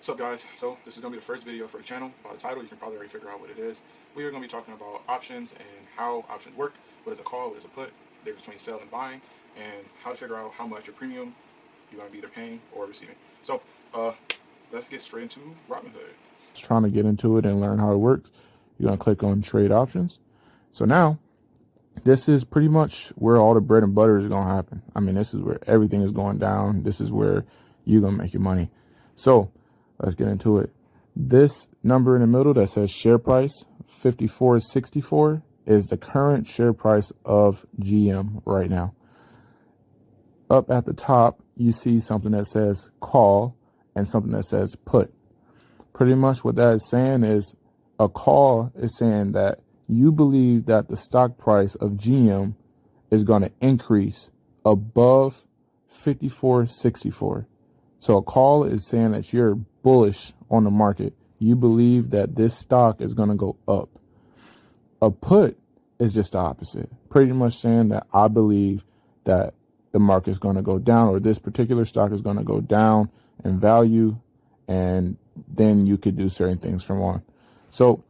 What's up, guys? So this is going to be the first video for the channel. By the title, you can probably already figure out what it is. We are going to be talking about options and how options work. What is a call? What is a put? The difference between sell and buying, and how to figure out how much your premium you're going to be either paying or receiving. So let's get straight into Robinhood. Trying to get into it and learn how it works, you're going to click on trade options. So now this is pretty much where all the bread and butter is going to happen. I mean, this is where everything is going down. This is where you're going to make your money. So let's get into it. This number in the middle that says share price 54.64 is the current share price of GM right now. Up at the top, you see something that says call and something that says put. Pretty much what that is saying is a call is saying that you believe that the stock price of GM is going to increase above 54.64. So a call is saying that you're bullish on the market. You believe that this stock is going to go up. A put is just the opposite. Pretty much saying that I believe that the market is going to go down, or this particular stock is going to go down in value, and then you could do certain things from on. So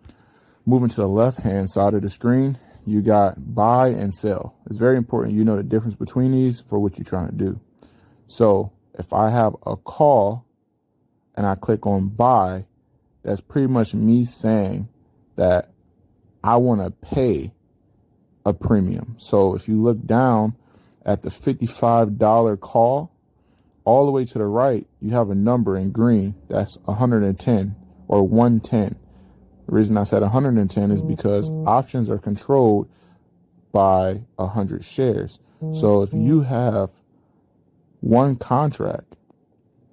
moving to the left hand side of the screen, you got buy and sell. It's very important you know the difference between these for what you're trying to do. So if I have a call and I click on buy, that's pretty much me saying that I want to pay a premium. So if you look down at the $55 call, all the way to the right, you have a number in green that's 110 or 110. The reason I said 110 is because options are controlled by 100 shares. So if you have one contract,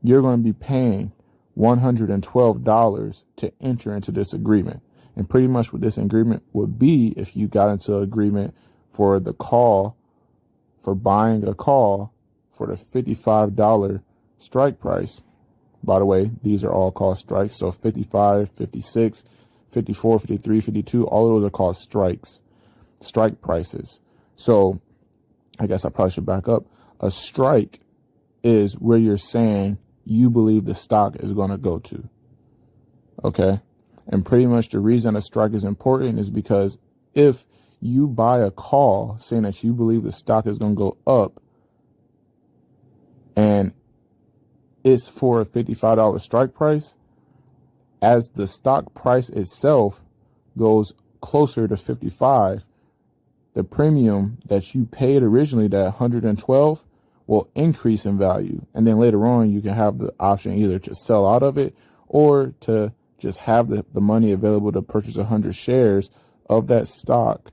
you're going to be paying $112 to enter into this agreement. And pretty much what this agreement would be, if you got into an agreement for the call, for buying a call for the $55 strike price. By the way, these are all called strikes. So 55, 56, 54, 53, 52, all of those are called strikes, strike prices. So I guess I probably should back up. A strike is where you're saying you believe the stock is going to go to. Okay. And pretty much the reason a strike is important is because if you buy a call saying that you believe the stock is going to go up and it's for a $55 strike price, as the stock price itself goes closer to 55, the premium that you paid originally, that 112, will increase in value. And then later on, you can have the option either to sell out of it or to just have the money available to purchase 100 shares of that stock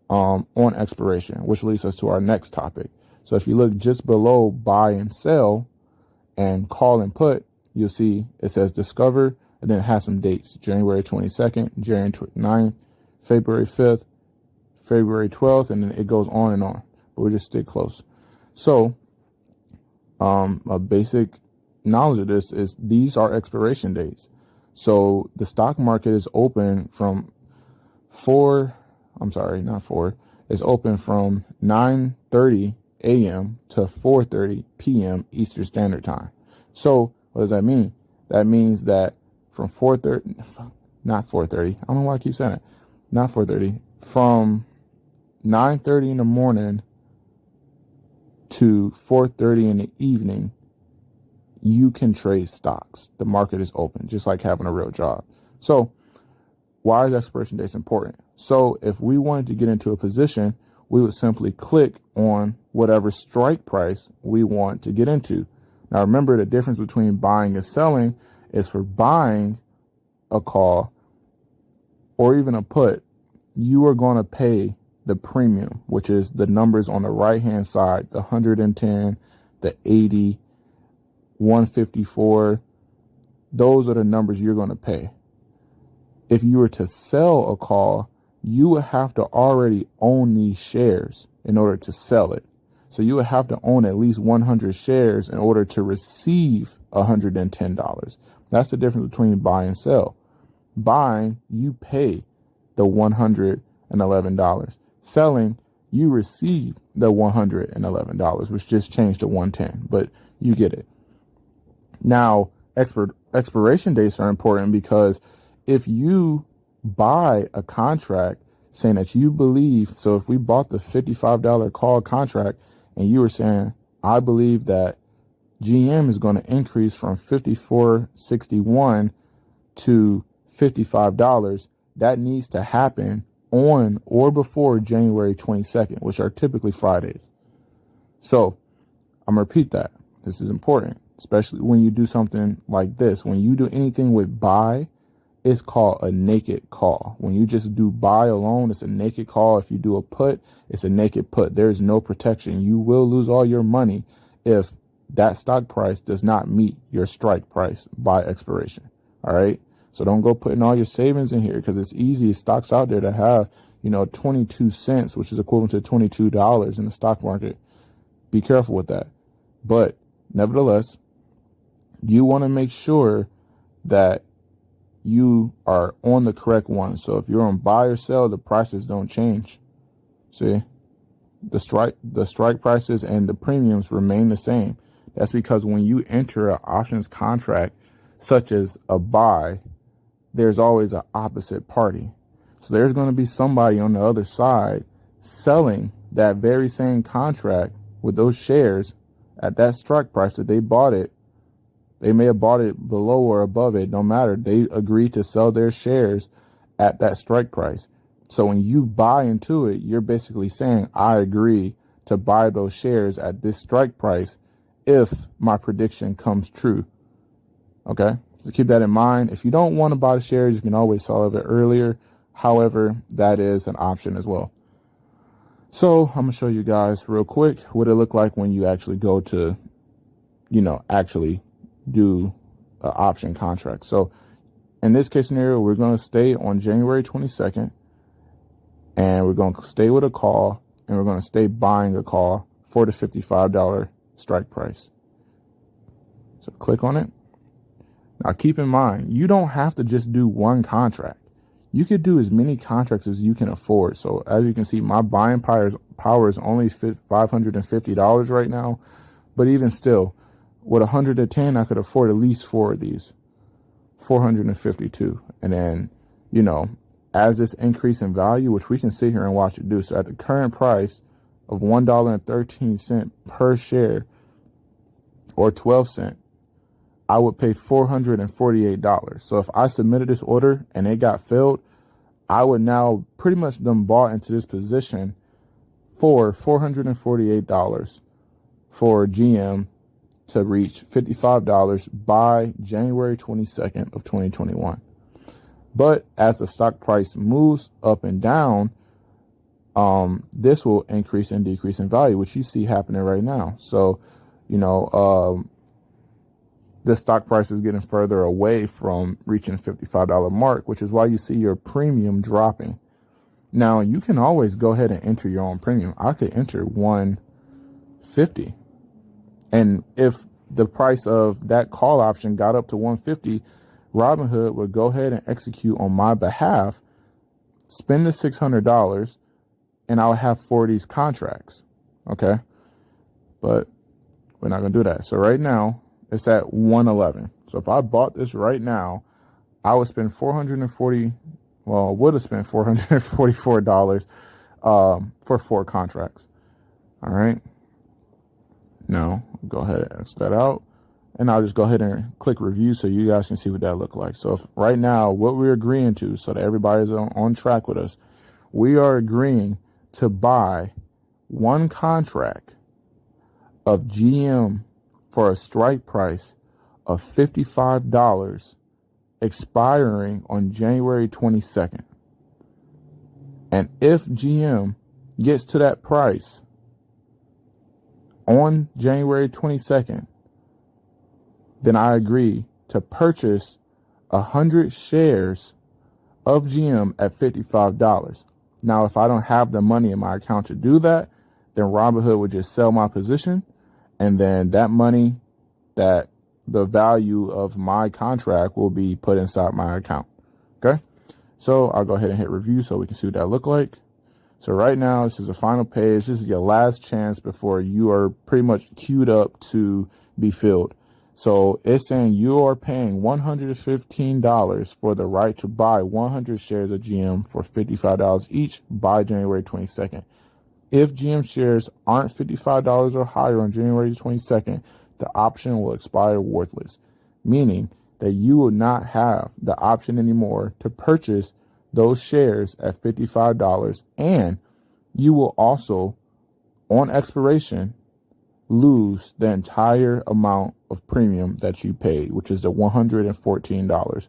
on expiration, which leads us to our next topic. So if you look just below buy and sell and call and put, you'll see it says discover, and then it has some dates: January 22nd, January 29th, February 5th, February 12th, and then it goes on and on. But we'll just stick close. So a basic knowledge of this is these are expiration dates. So the stock market is open from it's open from 9:30 a.m. to 4:30 p.m. Eastern Standard Time. So what does that mean? That means that from 4:30, not 4:30. I don't know why I keep saying it. Not 4:30. From 9:30 in the morning to 4:30 in the evening, you can trade stocks. The market is open, just like having a real job. So why is expiration dates important? So if we wanted to get into a position, we would simply click on whatever strike price we want to get into. Now, remember, the difference between buying and selling is for buying a call or even a put, you are going to pay the premium, which is the numbers on the right-hand side, the 110, the 80, 154. Those are the numbers you're going to pay. If you were to sell a call, you would have to already own these shares in order to sell it. So you would have to own at least 100 shares in order to receive $110. That's the difference between buy and sell. Buying, you pay the $111. Selling, you receive the $111, which just changed to 110, but you get it. Now, Expiration dates are important because if you buy a contract saying that you believe, so if we bought the $55 call contract and you were saying, I believe that GM is going to increase from 54.61 to $55, that needs to happen on or before January 22nd, which are typically Fridays. So I'm going to repeat that. This is important, especially when you do something like this. When you do anything with buy, it's called a naked call. When you just do buy alone, it's a naked call. If you do a put, it's a naked put. There's no protection. You will lose all your money if that stock price does not meet your strike price by expiration. All right. So don't go putting all your savings in here because it's easy. Stocks out there that have, 22 cents, which is equivalent to $22 in the stock market. Be careful with that. But nevertheless, you want to make sure that you are on the correct one. So if you're on buy or sell, the prices don't change. See, the strike prices and the premiums remain the same. That's because when you enter an options contract, such as a buy, there's always an opposite party. So there's going to be somebody on the other side selling that very same contract with those shares at that strike price that they bought it. They may have bought it below or above it. No matter. They agreed to sell their shares at that strike price. So when you buy into it, you're basically saying, I agree to buy those shares at this strike price if my prediction comes true. Okay. So keep that in mind. If you don't want to buy the shares, you can always sell it earlier. However, that is an option as well. So I'm going to show you guys real quick what it look like when you actually go to, actually do an option contract. So in this case scenario, we're going to stay on January 22nd and we're going to stay with a call and we're going to stay buying a call for the $55 strike price. So click on it. Now keep in mind, you don't have to just do one contract. You could do as many contracts as you can afford. So as you can see, my buying power is only $550 right now. But even still, with 110, I could afford at least 4 of these, 452. And then, as this increase in value, which we can sit here and watch it do. So at the current price of $1.13 per share or 12 cents, I would pay $448. So if I submitted this order and it got filled, I would now pretty much done bought into this position for $448 for GM to reach $55 by January 22nd of 2021. But as the stock price moves up and down, this will increase and decrease in value, which you see happening right now. So, the stock price is getting further away from reaching the $55 mark, which is why you see your premium dropping. Now, you can always go ahead and enter your own premium. I could enter $150. And if the price of that call option got up to $150, Robinhood would go ahead and execute on my behalf, spend the $600, and I'll have 4 of these contracts. Okay. But we're not going to do that. So right now, it's at 111. So if I bought this right now, I would spend would have spent $444 for 4 contracts. All right. Now go ahead and X that out. And I'll just go ahead and click review so you guys can see what that look like. So if right now, what we're agreeing to, so that everybody's on track with us, we are agreeing to buy 1 contract of GM for a strike price of $55 expiring on January 22nd. And if GM gets to that price on January 22nd, then I agree to purchase 100 shares of GM at $55. Now, if I don't have the money in my account to do that, then Robinhood would just sell my position. And then that money, that the value of my contract will be put inside my account. Okay. So I'll go ahead and hit review so we can see what that look like. So right now, this is the final page. This is your last chance before you are pretty much queued up to be filled. So it's saying you are paying $115 for the right to buy 100 shares of GM for $55 each by January 22nd. If GM shares aren't $55 or higher on January 22nd, the option will expire worthless, meaning that you will not have the option anymore to purchase those shares at $55, and you will also, on expiration, lose the entire amount of premium that you paid, which is the $114.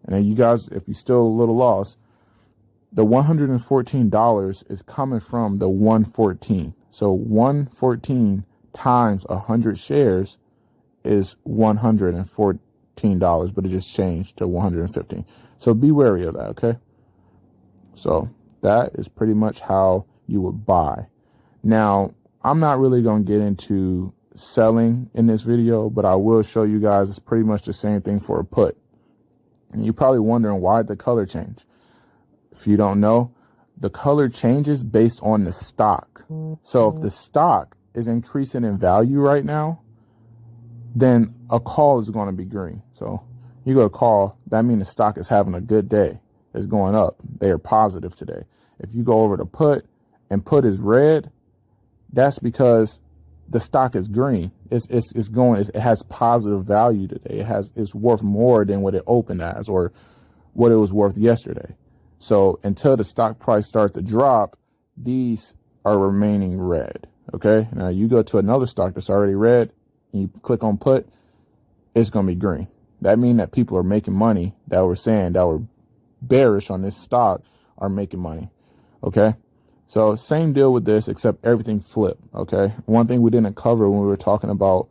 And then you guys, if you're still a little lost, the $114 is coming from the 114. So 114 times 100 shares is $114, but it just changed to 115. So be wary of that, okay? So that is pretty much how you would buy. Now, I'm not really going to get into selling in this video, but I will show you guys it's pretty much the same thing for a put. And you're probably wondering why the color change. If you don't know, the color changes based on the stock. So if the stock is increasing in value right now, then a call is going to be green. So you go to call, that means the stock is having a good day. It's going up. They are positive today. If you go over to put and put is red, that's because the stock is green. It has positive value today. It's worth more than what it opened as or what it was worth yesterday. So until the stock price starts to drop, these are remaining red. Okay. Now you go to another stock that's already red and you click on put, it's going to be green. That means that people are making money that were bearish on this stock are making money. Okay. So same deal with this, except everything flipped. Okay. One thing we didn't cover when we were talking about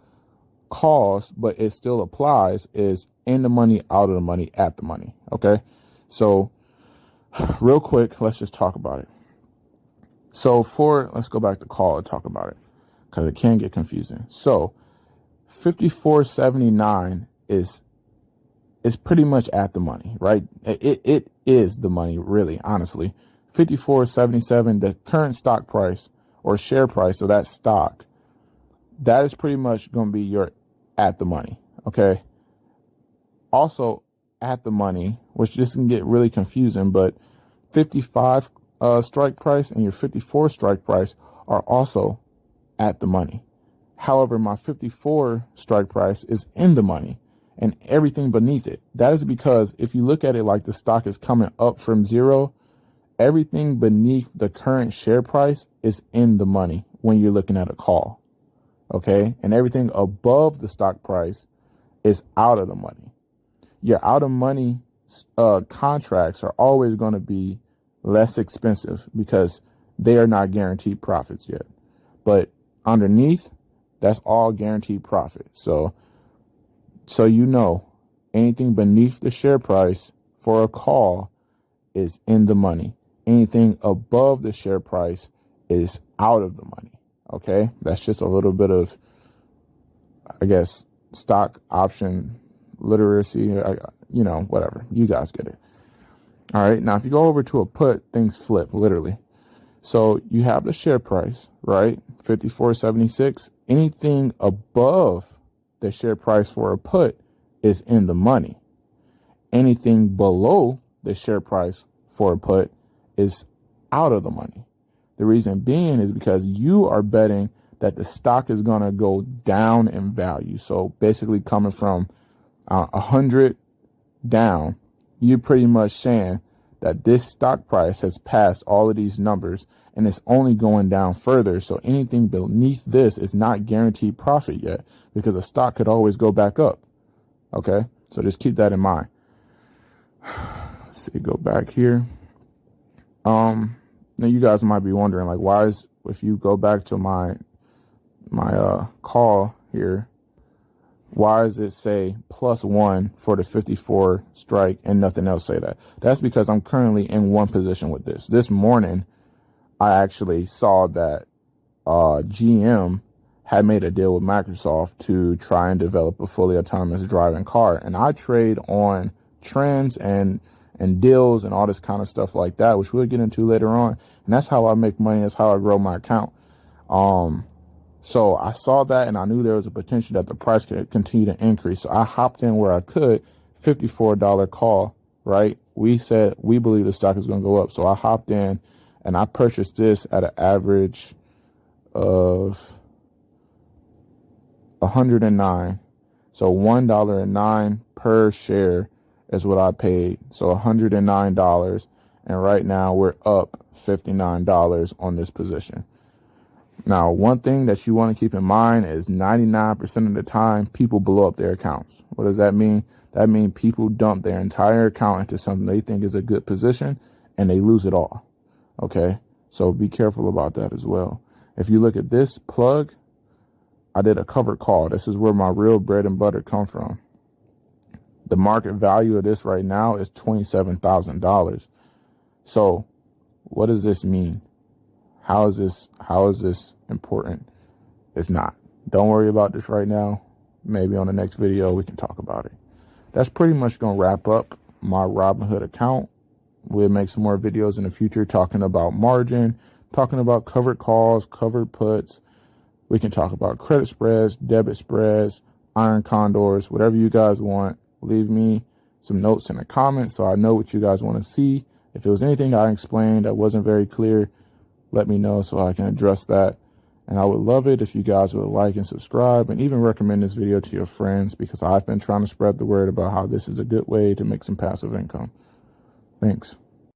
calls, but it still applies, is in the money, out of the money, at the money. Okay. So real quick, let's just talk about it. So let's go back to call and talk about it because it can get confusing. So 54.79 is pretty much at the money, right? It is the money, really, honestly. 54.77, the current stock price or share price of that stock, that is pretty much going to be your at the money. Okay. Also at the money, which this can get really confusing, but 55 strike price and your 54 strike price are also at the money. However, my 54 strike price is in the money and everything beneath it. That is because if you look at it like the stock is coming up from zero, everything beneath the current share price is in the money when you're looking at a call. Okay. And everything above the stock price is out of the money. Your out of money contracts are always going to be less expensive because they are not guaranteed profits yet. But underneath, that's all guaranteed profit. So anything beneath the share price for a call is in the money. Anything above the share price is out of the money. Okay, that's just a little bit of, I guess, stock option literacy. Whatever. You guys get it. All right. Now, if you go over to a put, things flip literally. So you have the share price, right? 54.76. Anything above the share price for a put is in the money. Anything below the share price for a put is out of the money. The reason being is because you are betting that the stock is going to go down in value. So basically coming from 100 down, you're pretty much saying that this stock price has passed all of these numbers and it's only going down further. So anything beneath this is not guaranteed profit yet because the stock could always go back up. Okay. So just keep that in mind. Let's see, go back here. Now you guys might be wondering, like, if you go back to my call here, why does it say +1 for the 54 strike and nothing else say that? That's because I'm currently in one position with this. This morning, I actually saw that GM had made a deal with Microsoft to try and develop a fully autonomous driving car. And I trade on trends and deals and all this kind of stuff like that, which we'll get into later on. And that's how I make money. That's how I grow my account. So I saw that and I knew there was a potential that the price could continue to increase. So I hopped in where I could, $54 call, right? We said we believe the stock is going to go up. So I hopped in and I purchased this at an average of 109. So $1.09 per share is what I paid. So $109. And right now we're up $59 on this position. Now, one thing that you want to keep in mind is 99% of the time, people blow up their accounts. What does that mean? That means people dump their entire account into something they think is a good position and they lose it all. Okay? So be careful about that as well. If you look at this plug, I did a covered call. This is where my real bread and butter come from. The market value of this right now is $27,000. So what does this mean? How is this important? It's not. Don't worry about this right now. Maybe on the next video we can talk about it. That's pretty much going to wrap up my Robinhood account. We'll make some more videos in the future talking about margin, talking about covered calls, covered puts. We can talk about credit spreads, debit spreads, iron condors, whatever you guys want. Leave me some notes in the comments so I know what you guys want to see. If there was anything I explained that wasn't very clear, let me know so I can address that. And I would love it if you guys would like and subscribe and even recommend this video to your friends, because I've been trying to spread the word about how this is a good way to make some passive income. Thanks.